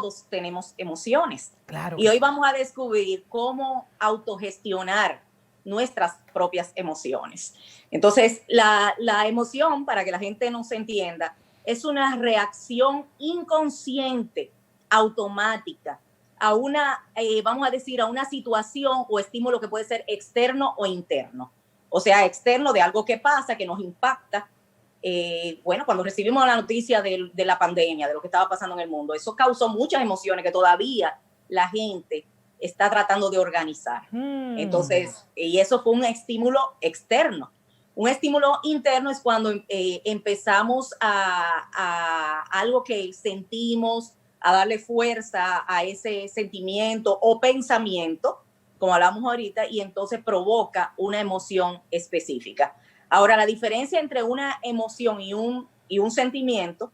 todos tenemos emociones. Claro. Y hoy vamos a descubrir cómo autogestionar nuestras propias emociones. Entonces, la emoción, para que la gente nos entienda, es una reacción inconsciente, automática, a una, vamos a decir, a una situación o estímulo que puede ser externo o interno. O sea, externo de algo que pasa, que nos impacta. Bueno, cuando recibimos la noticia de la pandemia, de lo que estaba pasando en el mundo, eso causó muchas emociones que todavía la gente está tratando de organizar. Entonces, y eso fue un estímulo externo. Un estímulo interno es cuando empezamos a algo que sentimos, a darle fuerza a ese sentimiento o pensamiento, como hablamos ahorita, y entonces provoca una emoción específica. Ahora, la diferencia entre una emoción y un sentimiento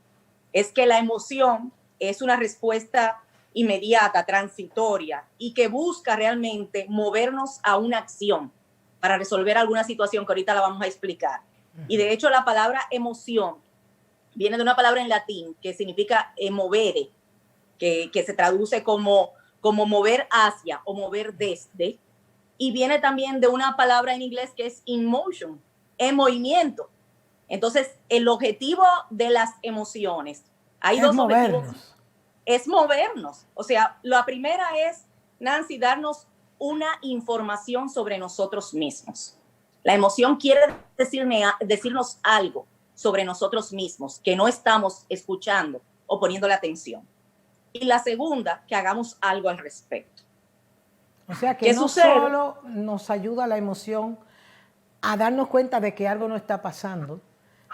es que la emoción es una respuesta inmediata, transitoria, y que busca realmente movernos a una acción para resolver alguna situación que ahorita la vamos a explicar. Y de hecho la palabra emoción viene de una palabra en latín que significa movere, que se traduce como mover hacia o mover desde, y viene también de una palabra en inglés que es in motion, en movimiento. Entonces, el objetivo de las emociones, hay dos objetivos. Es movernos. O sea, la primera es, Nancy, darnos una información sobre nosotros mismos. La emoción quiere decirnos algo sobre nosotros mismos que no estamos escuchando o poniéndole atención. Y la segunda, que hagamos algo al respecto. O sea, que no solo nos ayuda la emoción a darnos cuenta de que algo no está pasando,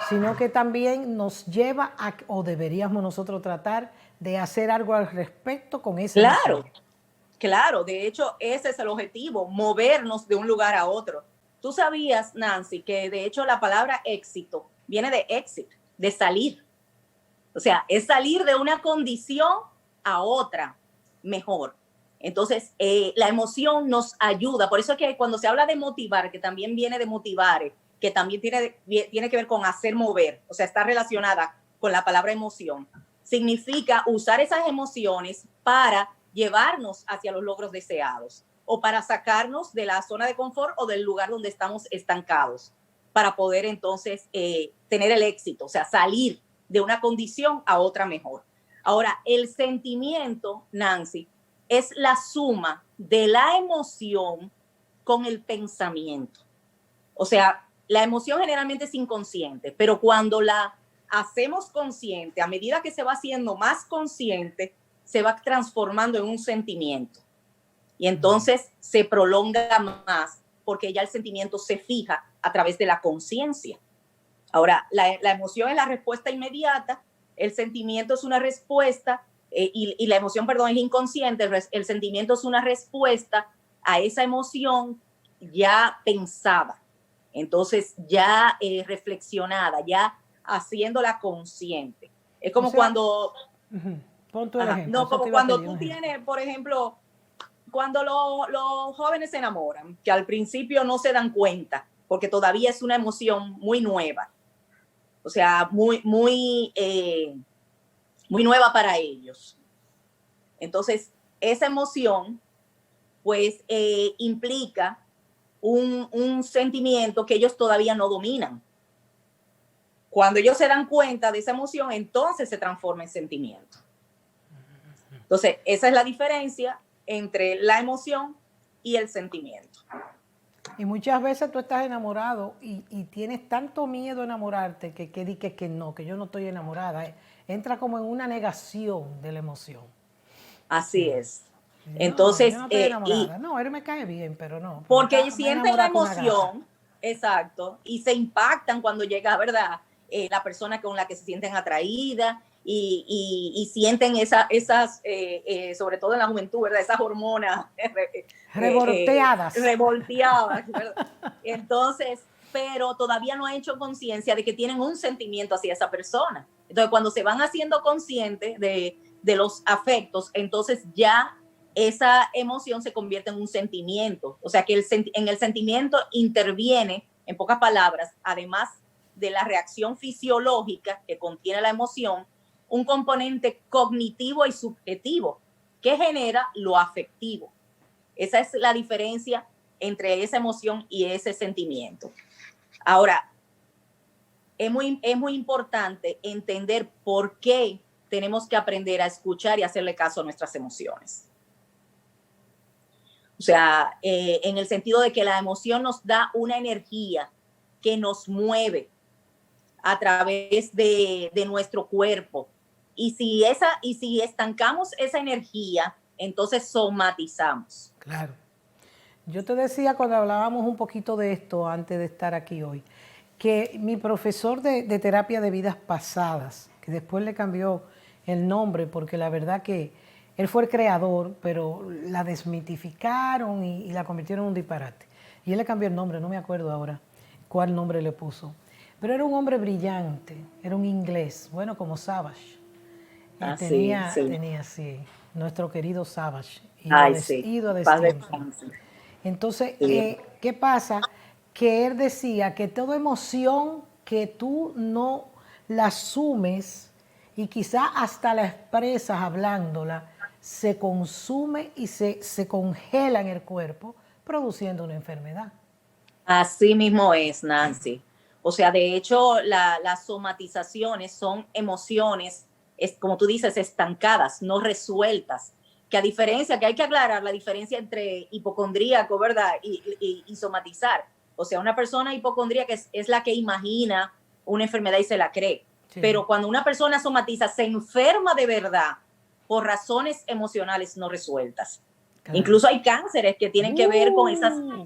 sino que también nos lleva a, o deberíamos nosotros tratar de hacer algo al respecto con esa emoción. Claro, de hecho ese es el objetivo, movernos de un lugar a otro. Tú sabías, Nancy, que de hecho la palabra éxito viene de exit, de salir. O sea, es salir de una condición a otra mejor. Entonces, la emoción nos ayuda. Por eso es que cuando se habla de motivar, que también viene de motivar, que también tiene que ver con hacer mover, o sea, está relacionada con la palabra emoción, significa usar esas emociones para llevarnos hacia los logros deseados o para sacarnos de la zona de confort o del lugar donde estamos estancados para poder entonces tener el éxito, o sea, salir de una condición a otra mejor. Ahora, el sentimiento, Nancy, es la suma de la emoción con el pensamiento. O sea, la emoción generalmente es inconsciente, pero cuando la hacemos consciente, a medida que se va haciendo más consciente, se va transformando en un sentimiento. Y entonces se prolonga más porque ya el sentimiento se fija a través de la conciencia. Ahora, la emoción es la respuesta inmediata, el sentimiento es una respuesta, y la emoción, perdón, es inconsciente, el sentimiento es una respuesta a esa emoción ya pensada, entonces ya reflexionada, ya haciéndola consciente. Es como cuando... Pon tu ejemplo. No, como cuando tú tienes, por ejemplo, cuando los jóvenes se enamoran, que al principio no se dan cuenta, porque todavía es una emoción muy nueva. O sea, muy nueva para ellos. Entonces, esa emoción, pues, implica un sentimiento que ellos todavía no dominan. Cuando ellos se dan cuenta de esa emoción, entonces se transforma en sentimiento. Entonces, esa es la diferencia entre la emoción y el sentimiento. Y muchas veces tú estás enamorado y tienes tanto miedo a enamorarte que dices que no, que yo no estoy enamorada. Entra como en una negación de la emoción. Así es. No, entonces, yo no estoy enamorada. No, él me cae bien, pero no. Porque sienten la emoción, exacto, y se impactan cuando llega, ¿verdad? La persona con la que se sienten atraídas y sienten esas, sobre todo en la juventud, ¿verdad? Esas hormonas revolteadas. ¿verdad? Entonces, pero todavía no han hecho conciencia de que tienen un sentimiento hacia esa persona. Entonces, cuando se van haciendo conscientes de los afectos, entonces ya esa emoción se convierte en un sentimiento. O sea que en el sentimiento interviene, en pocas palabras, además de la reacción fisiológica que contiene la emoción, un componente cognitivo y subjetivo que genera lo afectivo. Esa es la diferencia entre esa emoción y ese sentimiento. Ahora, es muy importante entender por qué tenemos que aprender a escuchar y hacerle caso a nuestras emociones. O sea, en el sentido de que la emoción nos da una energía que nos mueve a través de nuestro cuerpo. Y si estancamos esa energía, entonces somatizamos. Claro. Yo te decía cuando hablábamos un poquito de esto antes de estar aquí hoy, que mi profesor de terapia de vidas pasadas, que después le cambió el nombre porque la verdad que él fue el creador, pero la desmitificaron y la convirtieron en un disparate. Y él le cambió el nombre, no me acuerdo ahora cuál nombre le puso. Pero era un hombre brillante, era un inglés, bueno, como Savage. Tenía, sí, nuestro querido Savage. Ido a destiempo. Entonces, sí. ¿Qué pasa? Que él decía que toda emoción que tú no la asumes y quizá hasta la expresas hablándola, se consume y se congela en el cuerpo, produciendo una enfermedad. Así mismo es, Nancy. O sea, de hecho, las somatizaciones son emociones, como tú dices, estancadas, no resueltas. Que a diferencia, que hay que aclarar la diferencia entre hipocondríaco, ¿verdad? Y somatizar. O sea, una persona hipocondríaca es la que imagina una enfermedad y se la cree. Sí. Pero cuando una persona somatiza, se enferma de verdad por razones emocionales no resueltas. Claro. Incluso hay cánceres que tienen que ver con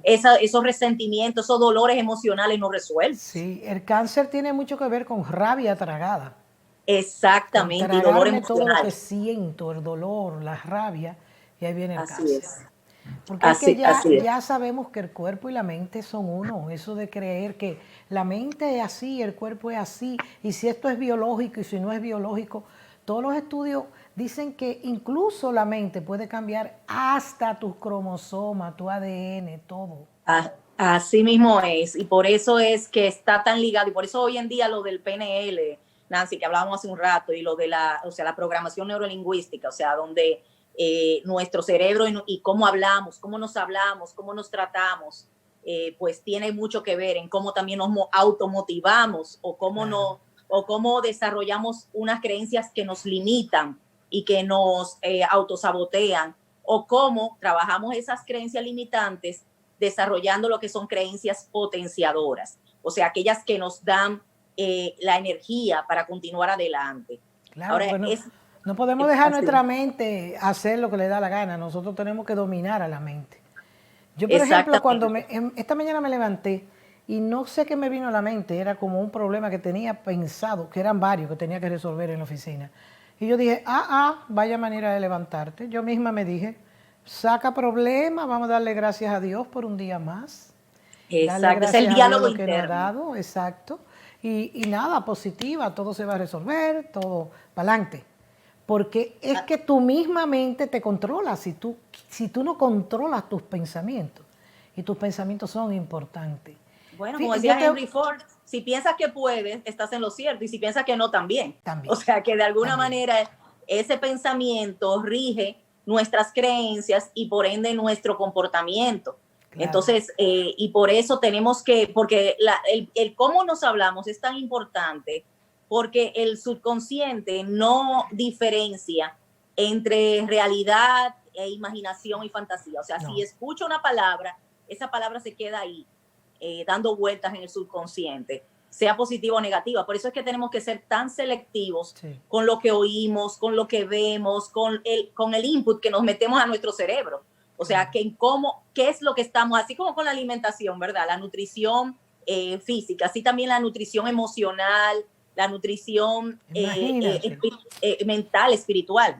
esos resentimientos, esos dolores emocionales no resueltos. Sí, el cáncer tiene mucho que ver con rabia tragada. Exactamente, y dolor emocional. Todo lo que siento, el dolor, la rabia, y ahí viene el cáncer. Así es. Porque así, es que ya sabemos que el cuerpo y la mente son uno. Eso de creer que la mente es así, el cuerpo es así, y si esto es biológico y si no es biológico, todos los estudios dicen que incluso la mente puede cambiar hasta tus cromosomas, tu ADN, todo. Así mismo es, y por eso es que está tan ligado, y por eso hoy en día lo del PNL, Nancy, que hablábamos hace un rato, y lo de la programación neurolingüística, o sea, donde nuestro cerebro y cómo hablamos, cómo nos tratamos, pues tiene mucho que ver en cómo también nos automotivamos o cómo desarrollamos unas creencias que nos limitan y que nos autosabotean, o cómo trabajamos esas creencias limitantes desarrollando lo que son creencias potenciadoras, o sea, aquellas que nos dan la energía para continuar adelante. Claro, ahora, bueno, no podemos dejar nuestra mente hacer lo que le da la gana, nosotros tenemos que dominar a la mente. Yo, por ejemplo, cuando esta mañana me levanté y no sé qué me vino a la mente, era como un problema que tenía pensado, que eran varios que tenía que resolver en la oficina. Y yo dije, vaya manera de levantarte. Yo misma me dije, saca problemas, vamos a darle gracias a Dios por un día más. Exacto, es el diálogo interno. Que nos ha dado, exacto. Y nada, positiva, todo se va a resolver, todo para adelante. Porque es que tu misma mente te controla si tú no controlas tus pensamientos. Y tus pensamientos son importantes. Bueno, como decía Henry Ford, si piensas que puedes, estás en lo cierto. Y si piensas que no, también. O sea, que de alguna manera ese pensamiento rige nuestras creencias y por ende nuestro comportamiento. Claro. Entonces, y por eso tenemos que, porque el cómo nos hablamos es tan importante, porque el subconsciente no diferencia entre realidad e imaginación y fantasía. O sea, si escucho una palabra, esa palabra se queda ahí, dando vueltas en el subconsciente, sea positiva o negativa. Por eso es que tenemos que ser tan selectivos con lo que oímos, con lo que vemos, con el input que nos metemos a nuestro cerebro. O sea, qué es lo que estamos, así como con la alimentación, ¿verdad? La nutrición física, así también la nutrición emocional, la nutrición mental, espiritual.